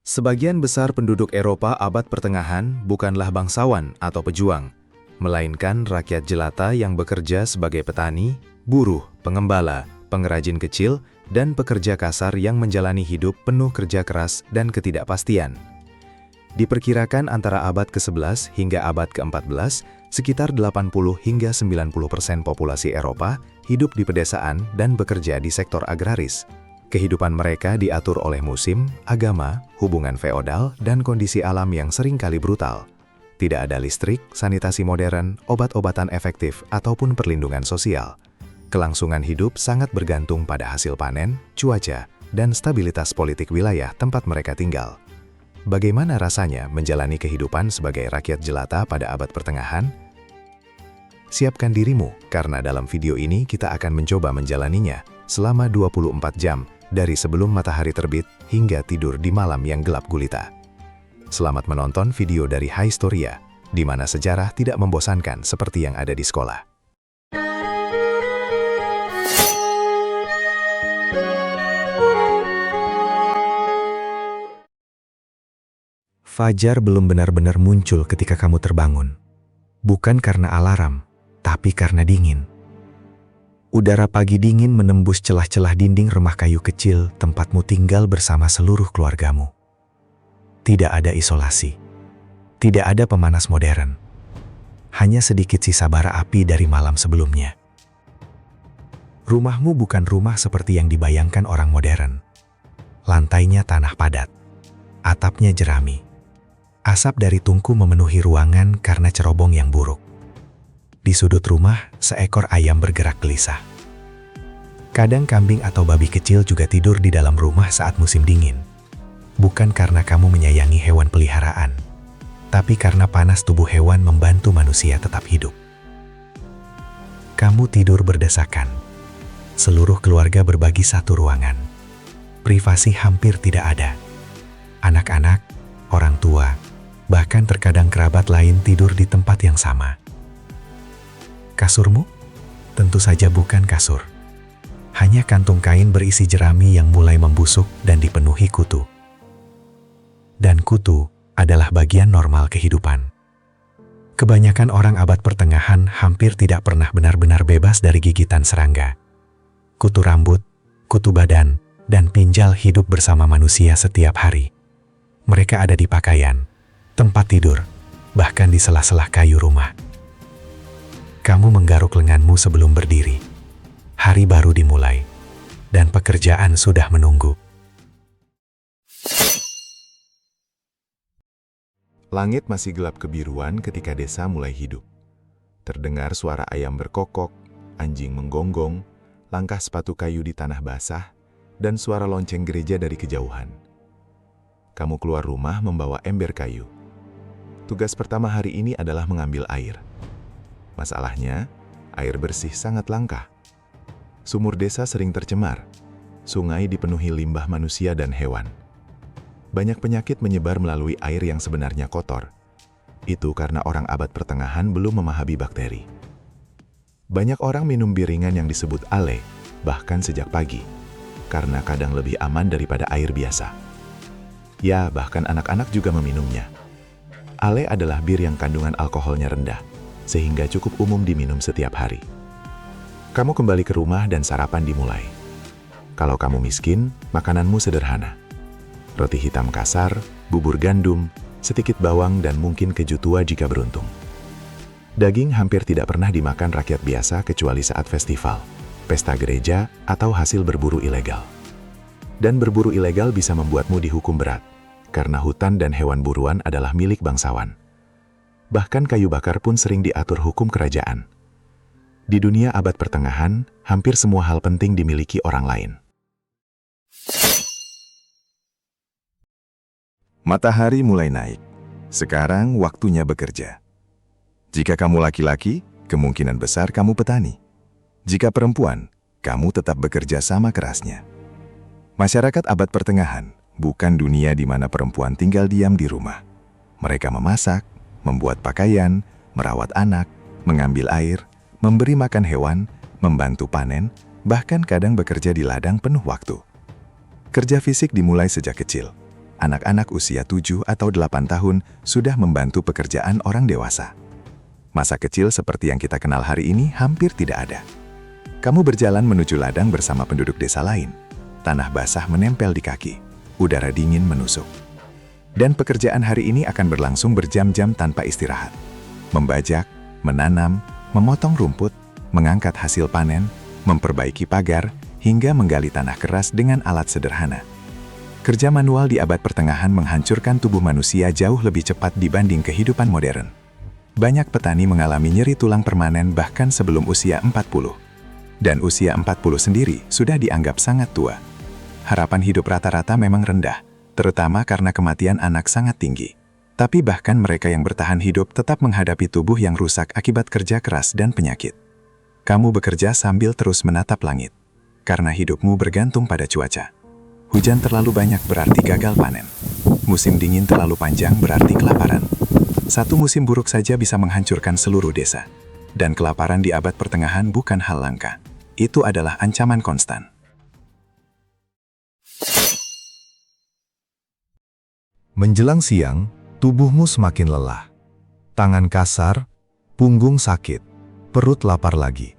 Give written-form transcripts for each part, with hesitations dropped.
Sebagian besar penduduk Eropa abad pertengahan bukanlah bangsawan atau pejuang, melainkan rakyat jelata yang bekerja sebagai petani, buruh, pengembala, pengrajin kecil, dan pekerja kasar yang menjalani hidup penuh kerja keras dan ketidakpastian. Diperkirakan antara abad ke-11 hingga abad ke-14, sekitar 80 hingga 90% populasi Eropa hidup di pedesaan dan bekerja di sektor agraris. Kehidupan mereka diatur oleh musim, agama, hubungan feodal, dan kondisi alam yang seringkali brutal. Tidak ada listrik, sanitasi modern, obat-obatan efektif, ataupun perlindungan sosial. Kelangsungan hidup sangat bergantung pada hasil panen, cuaca, dan stabilitas politik wilayah tempat mereka tinggal. Bagaimana rasanya menjalani kehidupan sebagai rakyat jelata pada abad pertengahan? Siapkan dirimu, karena dalam video ini kita akan mencoba menjalaninya selama 24 jam, dari sebelum matahari terbit hingga tidur di malam yang gelap gulita. Selamat menonton video dari Historia, di mana sejarah tidak membosankan seperti yang ada di sekolah. Fajar belum benar-benar muncul ketika kamu terbangun. Bukan karena alarm, tapi karena dingin. Udara pagi dingin menembus celah-celah dinding rumah kayu kecil tempatmu tinggal bersama seluruh keluargamu. Tidak ada isolasi. Tidak ada pemanas modern. Hanya sedikit sisa bara api dari malam sebelumnya. Rumahmu bukan rumah seperti yang dibayangkan orang modern. Lantainya tanah padat. Atapnya jerami. Asap dari tungku memenuhi ruangan karena cerobong yang buruk. Di sudut rumah, seekor ayam bergerak gelisah. Kadang kambing atau babi kecil juga tidur di dalam rumah saat musim dingin. Bukan karena kamu menyayangi hewan peliharaan, tapi karena panas tubuh hewan membantu manusia tetap hidup. Kamu tidur berdesakan. Seluruh keluarga berbagi satu ruangan. Privasi hampir tidak ada. Anak-anak, orang tua, bahkan terkadang kerabat lain tidur di tempat yang sama. Kasurmu? Tentu saja bukan kasur. Hanya kantung kain berisi jerami yang mulai membusuk dan dipenuhi kutu. Dan kutu adalah bagian normal kehidupan. Kebanyakan orang abad pertengahan hampir tidak pernah benar-benar bebas dari gigitan serangga. Kutu rambut, kutu badan, dan pinjal hidup bersama manusia setiap hari. Mereka ada di pakaian, tempat tidur, bahkan di sela-sela kayu rumah. Kamu menggaruk lenganmu sebelum berdiri. Hari baru dimulai, dan pekerjaan sudah menunggu. Langit masih gelap kebiruan ketika desa mulai hidup. Terdengar suara ayam berkokok, anjing menggonggong, langkah sepatu kayu di tanah basah, dan suara lonceng gereja dari kejauhan. Kamu keluar rumah membawa ember kayu. Tugas pertama hari ini adalah mengambil air. Masalahnya, air bersih sangat langka. Sumur desa sering tercemar. Sungai dipenuhi limbah manusia dan hewan. Banyak penyakit menyebar melalui air yang sebenarnya kotor. Itu karena orang abad pertengahan belum memahami bakteri. Banyak orang minum biringan yang disebut ale, bahkan sejak pagi, karena kadang lebih aman daripada air biasa. Ya, bahkan anak-anak juga meminumnya. Ale adalah bir yang kandungan alkoholnya rendah, sehingga cukup umum diminum setiap hari. Kamu kembali ke rumah dan sarapan dimulai. Kalau kamu miskin, makananmu sederhana. Roti hitam kasar, bubur gandum, sedikit bawang dan mungkin keju tua jika beruntung. Daging hampir tidak pernah dimakan rakyat biasa kecuali saat festival, pesta gereja, atau hasil berburu ilegal. Dan berburu ilegal bisa membuatmu dihukum berat, karena hutan dan hewan buruan adalah milik bangsawan. Bahkan kayu bakar pun sering diatur hukum kerajaan. Di dunia abad pertengahan, hampir semua hal penting dimiliki orang lain. Matahari mulai naik. Sekarang waktunya bekerja. Jika kamu laki-laki, kemungkinan besar kamu petani. Jika perempuan, kamu tetap bekerja sama kerasnya. Masyarakat abad pertengahan bukan dunia di mana perempuan tinggal diam di rumah. Mereka memasak, membuat pakaian, merawat anak, mengambil air, memberi makan hewan, membantu panen, bahkan kadang bekerja di ladang penuh waktu. Kerja fisik dimulai sejak kecil. anak-anak usia 7 atau 8 tahun sudah membantu pekerjaan orang dewasa. Masa kecil seperti yang kita kenal hari ini hampir tidak ada. Kamu berjalan menuju ladang bersama penduduk desa lain. Tanah basah menempel di kaki, udara dingin menusuk. Dan pekerjaan hari ini akan berlangsung berjam-jam tanpa istirahat. Membajak, menanam, memotong rumput, mengangkat hasil panen, memperbaiki pagar, hingga menggali tanah keras dengan alat sederhana. Kerja manual di abad pertengahan menghancurkan tubuh manusia jauh lebih cepat dibanding kehidupan modern. Banyak petani mengalami nyeri tulang permanen bahkan sebelum usia 40. Dan usia 40 sendiri sudah dianggap sangat tua. Harapan hidup rata-rata memang rendah, terutama karena kematian anak sangat tinggi. Tapi bahkan mereka yang bertahan hidup tetap menghadapi tubuh yang rusak akibat kerja keras dan penyakit. Kamu bekerja sambil terus menatap langit. Karena hidupmu bergantung pada cuaca. Hujan terlalu banyak berarti gagal panen. Musim dingin terlalu panjang berarti kelaparan. Satu musim buruk saja bisa menghancurkan seluruh desa. Dan kelaparan di abad pertengahan bukan hal langka. Itu adalah ancaman konstan. Menjelang siang, tubuhmu semakin lelah. Tangan kasar, punggung sakit, perut lapar lagi.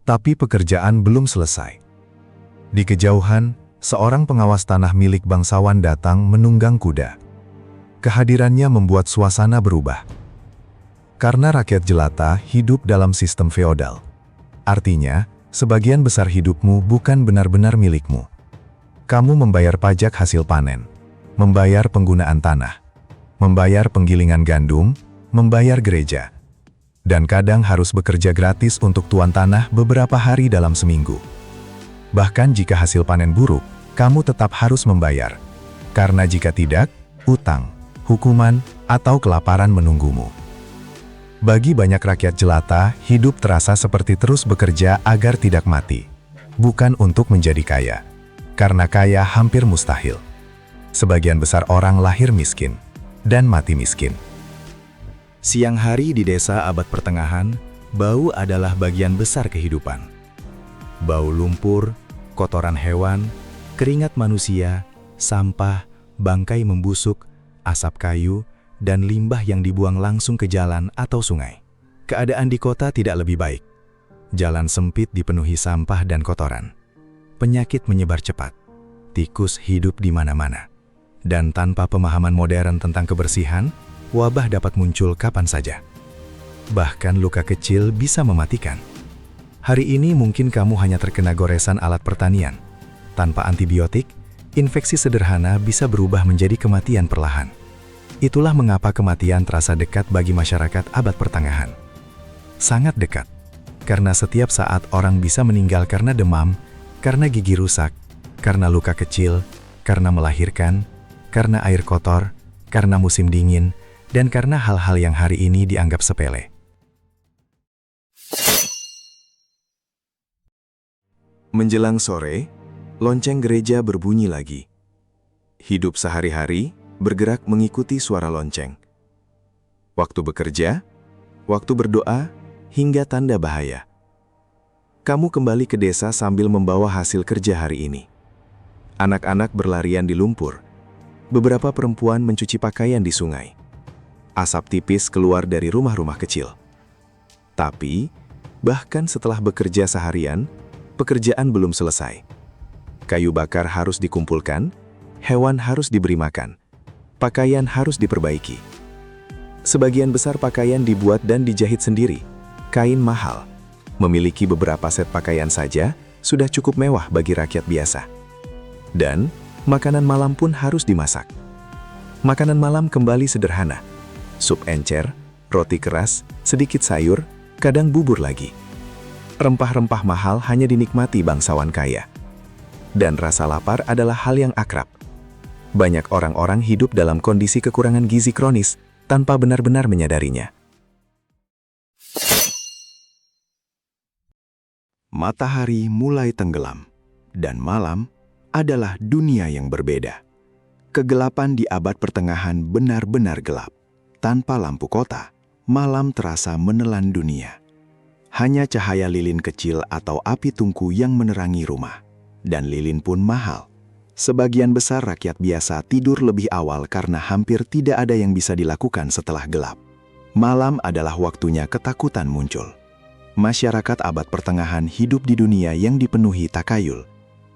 Tapi pekerjaan belum selesai. Di kejauhan, seorang pengawas tanah milik bangsawan datang menunggang kuda. Kehadirannya membuat suasana berubah. Karena rakyat jelata hidup dalam sistem feodal. Artinya, sebagian besar hidupmu bukan benar-benar milikmu. Kamu membayar pajak hasil panen, membayar penggunaan tanah, membayar penggilingan gandum, membayar gereja, dan kadang harus bekerja gratis untuk tuan tanah beberapa hari dalam seminggu. Bahkan jika hasil panen buruk, kamu tetap harus membayar. Karena jika tidak, utang, hukuman, atau kelaparan menunggumu. Bagi banyak rakyat jelata, hidup terasa seperti terus bekerja agar tidak mati. Bukan untuk menjadi kaya. Karena kaya hampir mustahil. Sebagian besar orang lahir miskin dan mati miskin. Siang hari di desa abad pertengahan, bau adalah bagian besar kehidupan. Bau lumpur, kotoran hewan, keringat manusia, sampah, bangkai membusuk, asap kayu, dan limbah yang dibuang langsung ke jalan atau sungai. Keadaan di kota tidak lebih baik. Jalan sempit dipenuhi sampah dan kotoran. Penyakit menyebar cepat. Tikus hidup di mana-mana. Dan tanpa pemahaman modern tentang kebersihan, wabah dapat muncul kapan saja. Bahkan luka kecil bisa mematikan. Hari ini mungkin kamu hanya terkena goresan alat pertanian. Tanpa antibiotik, infeksi sederhana bisa berubah menjadi kematian perlahan. Itulah mengapa kematian terasa dekat bagi masyarakat abad pertengahan. Sangat dekat, karena setiap saat orang bisa meninggal karena demam, karena gigi rusak, karena luka kecil, karena melahirkan, karena air kotor, karena musim dingin, dan karena hal-hal yang hari ini dianggap sepele. Menjelang sore, lonceng gereja berbunyi lagi. Hidup sehari-hari bergerak mengikuti suara lonceng. Waktu bekerja, waktu berdoa, hingga tanda bahaya. Kamu kembali ke desa sambil membawa hasil kerja hari ini. Anak-anak berlarian di lumpur. Beberapa perempuan mencuci pakaian di sungai. Asap tipis keluar dari rumah-rumah kecil. Tapi, bahkan setelah bekerja seharian, pekerjaan belum selesai. Kayu bakar harus dikumpulkan, hewan harus diberi makan, pakaian harus diperbaiki. Sebagian besar pakaian dibuat dan dijahit sendiri. Kain mahal. Memiliki beberapa set pakaian saja sudah cukup mewah bagi rakyat biasa. Dan makanan malam pun harus dimasak. Makanan malam kembali sederhana. Sup encer, roti keras, sedikit sayur, kadang bubur lagi. Rempah-rempah mahal hanya dinikmati bangsawan kaya. Dan rasa lapar adalah hal yang akrab. Banyak orang-orang hidup dalam kondisi kekurangan gizi kronis tanpa benar-benar menyadarinya. Matahari mulai tenggelam, dan malam adalah dunia yang berbeda. Kegelapan di abad pertengahan benar-benar gelap. Tanpa lampu kota, malam terasa menelan dunia. Hanya cahaya lilin kecil atau api tungku yang menerangi rumah. Dan lilin pun mahal. Sebagian besar rakyat biasa tidur lebih awal karena hampir tidak ada yang bisa dilakukan setelah gelap. Malam adalah waktunya ketakutan muncul. Masyarakat abad pertengahan hidup di dunia yang dipenuhi takayul.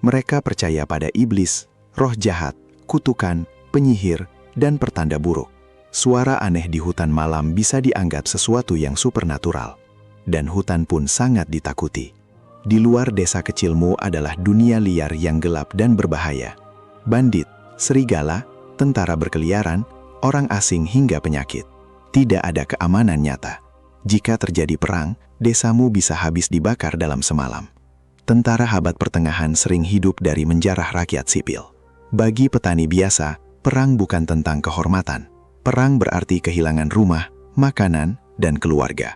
Mereka percaya pada iblis, roh jahat, kutukan, penyihir, dan pertanda buruk. Suara aneh di hutan malam bisa dianggap sesuatu yang supernatural. Dan hutan pun sangat ditakuti. Di luar desa kecilmu adalah dunia liar yang gelap dan berbahaya. Bandit, serigala, tentara berkeliaran, orang asing hingga penyakit. Tidak ada keamanan nyata. Jika terjadi perang, desamu bisa habis dibakar dalam semalam. Tentara abad pertengahan sering hidup dari menjarah rakyat sipil. Bagi petani biasa, perang bukan tentang kehormatan. Perang berarti kehilangan rumah, makanan, dan keluarga.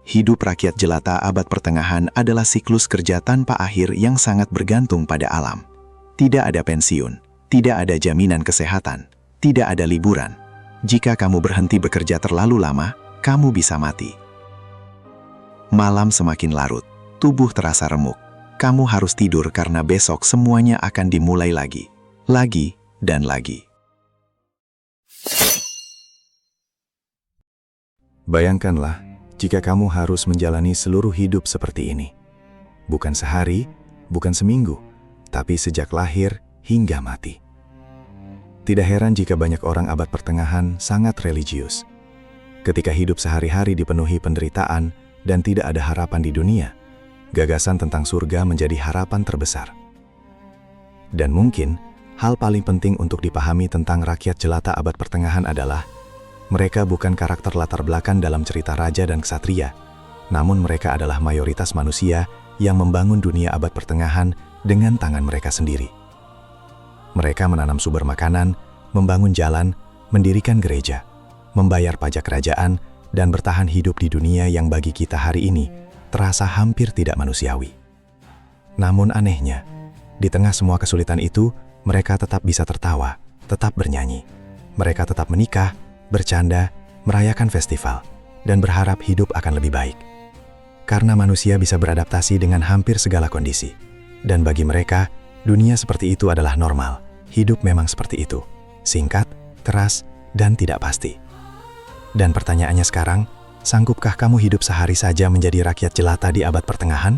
Hidup rakyat jelata abad pertengahan adalah siklus kerja tanpa akhir yang sangat bergantung pada alam. Tidak ada pensiun, tidak ada jaminan kesehatan, tidak ada liburan. Jika kamu berhenti bekerja terlalu lama, kamu bisa mati. Malam semakin larut, tubuh terasa remuk. Kamu harus tidur karena besok semuanya akan dimulai lagi dan lagi. Bayangkanlah, jika kamu harus menjalani seluruh hidup seperti ini. Bukan sehari, bukan seminggu, tapi sejak lahir hingga mati. Tidak heran jika banyak orang abad pertengahan sangat religius. Ketika hidup sehari-hari dipenuhi penderitaan dan tidak ada harapan di dunia, gagasan tentang surga menjadi harapan terbesar. Dan mungkin, hal paling penting untuk dipahami tentang rakyat jelata abad pertengahan adalah mereka bukan karakter latar belakang dalam cerita raja dan ksatria, namun mereka adalah mayoritas manusia yang membangun dunia abad pertengahan dengan tangan mereka sendiri. Mereka menanam sumber makanan, membangun jalan, mendirikan gereja, membayar pajak kerajaan, dan bertahan hidup di dunia yang bagi kita hari ini terasa hampir tidak manusiawi. Namun anehnya, di tengah semua kesulitan itu, mereka tetap bisa tertawa, tetap bernyanyi. Mereka tetap menikah, bercanda, merayakan festival, dan berharap hidup akan lebih baik. Karena manusia bisa beradaptasi dengan hampir segala kondisi. Dan bagi mereka, dunia seperti itu adalah normal. Hidup memang seperti itu. Singkat, keras, dan tidak pasti. Dan pertanyaannya sekarang, sanggupkah kamu hidup sehari saja menjadi rakyat jelata di abad pertengahan?